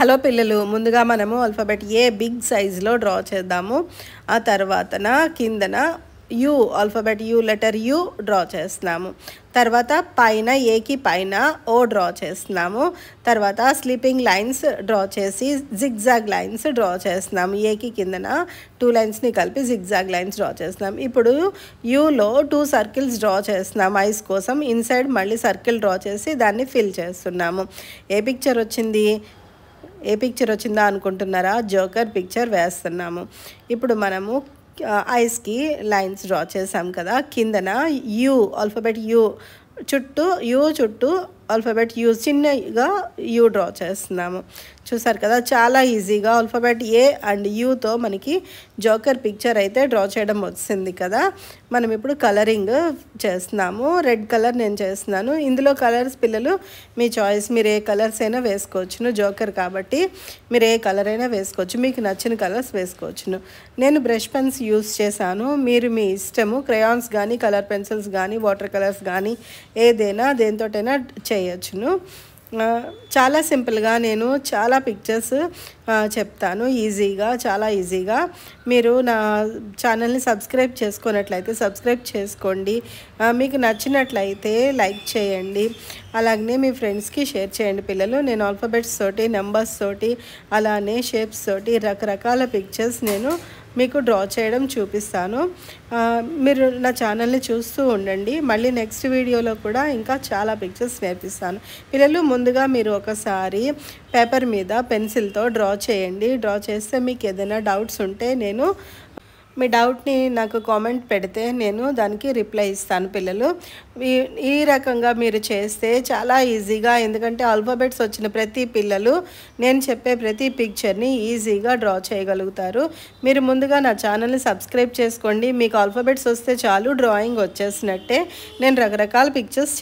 Hello పిల్లలు, ముందుగా మనము ఆల్ఫాబెట్ ఏ బిగ్ సైజులో డ్రా చేద్దాము. ఆ తర్వాతన కిందన you, alphabet you, letter U draw చేస్తున్నాము. తర్వాత పైన ఏకి పైన ఓ డ్రా చేస్తున్నాము. తర్వాత స్లీపింగ్ లైన్స్ డ్రా చేసి జిగ్జాగ్ లైన్స్ డ్రా చేస్తున్నాము. ఏకి కిందన 2 లైన్స్ని కలిపి జిగ్జాగ్ లైన్స్ డ్రా చేస్తున్నాం. ఇప్పుడు యూలో 2 సర్కిల్స్ డ్రా చేస్తున్నాము ఐస్ కోసం. ఇన్సైడ్ మళ్ళీ సర్కిల్ డ్రా చేసి దాన్ని ఫిల్ చేస్తున్నాము. ఏ పిక్చర్ వచ్చిందా అనుకుంటున్నారా? జోకర్ పిక్చర్ వేస్తున్నాము. ఇప్పుడు మనము ఐస్కి లైన్స్ డ్రా చేసాం కదా. కిందన యూ, ఆల్ఫాబెట్ యూ చుట్టూ ఆల్ఫాబెట్ యూ, చిన్నగా యూ డ్రా చేస్తున్నాము. చూసారు కదా, చాలా ఈజీగా ఆల్ఫాబెట్ ఏ అండ్ యూతో మనకి జోకర్ పిక్చర్ అయితే డ్రా చేయడం వచ్చింది కదా. మనం ఇప్పుడు కలరింగ్ చేస్తున్నాము. రెడ్ కలర్ నేను చేస్తున్నాను. ఇందులో కలర్స్ పిల్లలు మీ చాయిస్, మీరు ఏ కలర్స్ అయినా వేసుకోవచ్చును. జోకర్ కాబట్టి మీరు ఏ కలర్ అయినా వేసుకోవచ్చు, మీకు నచ్చిన కలర్స్ వేసుకోవచ్చును. నేను బ్రష్ పెన్స్ యూస్ చేశాను. మీరు మీ ఇష్టము, క్రయాన్స్ కానీ కలర్ పెన్సిల్స్ కానీ వాటర్ కలర్స్ కానీ ఏదైనా దేనితోటైనా చేయొచ్చును. చాలా సింపుల్గా నేను చాలా పిక్చర్స్ చెప్తాను చాలా ఈజీగా. మీరు నా ఛానల్ని సబ్స్క్రైబ్ చేసుకున్నట్లయితే సబ్స్క్రైబ్ చేసుకోండి. మీకు నచ్చినట్లయితే లైక్ చేయండి. అలాగనే మీ ఫ్రెండ్స్కి షేర్ చేయండి పిల్లలు. నేను ఆల్ఫాబెట్స్ తోటి, నెంబర్స్ తోటి, అలానే షేప్స్ తోటి రకరకాల పిక్చర్స్ నేను మీకు డ్రా చేయడం చూపిస్తాను. మీరు నా ఛానల్ని చూస్తూ ఉండండి. మళ్ళీ నెక్స్ట్ వీడియోలో కూడా ఇంకా చాలా పిక్చర్స్ నేర్పిస్తాను. పిల్లలు, ముందుగా మీరు ఒకసారి పేపర్ మీద పెన్సిల్తో డ్రా చేయండి. డ్రా చేస్తే మీకు ఏదైనా డౌట్స్ ఉంటే మీ డౌట్ని నాకు కామెంట్ పెడితే నేను దానికి రిప్లై ఇస్తాను పిల్లలు. ఈ రకంగా మీరు చేస్తే చాలా ఈజీగా, ఎందుకంటే ఆల్ఫాబెట్స్ వచ్చిన ప్రతి పిల్లలు నేను చెప్పే ప్రతి పిక్చర్ని ఈజీగా డ్రా చేయగలుగుతారు. మీరు ముందుగా నా ఛానల్ని సబ్స్క్రైబ్ చేసుకోండి. మీకు ఆల్ఫాబెట్స్ వస్తే చాలు, డ్రాయింగ్ వచ్చేసినట్టే. నేను రకరకాల పిక్చర్స్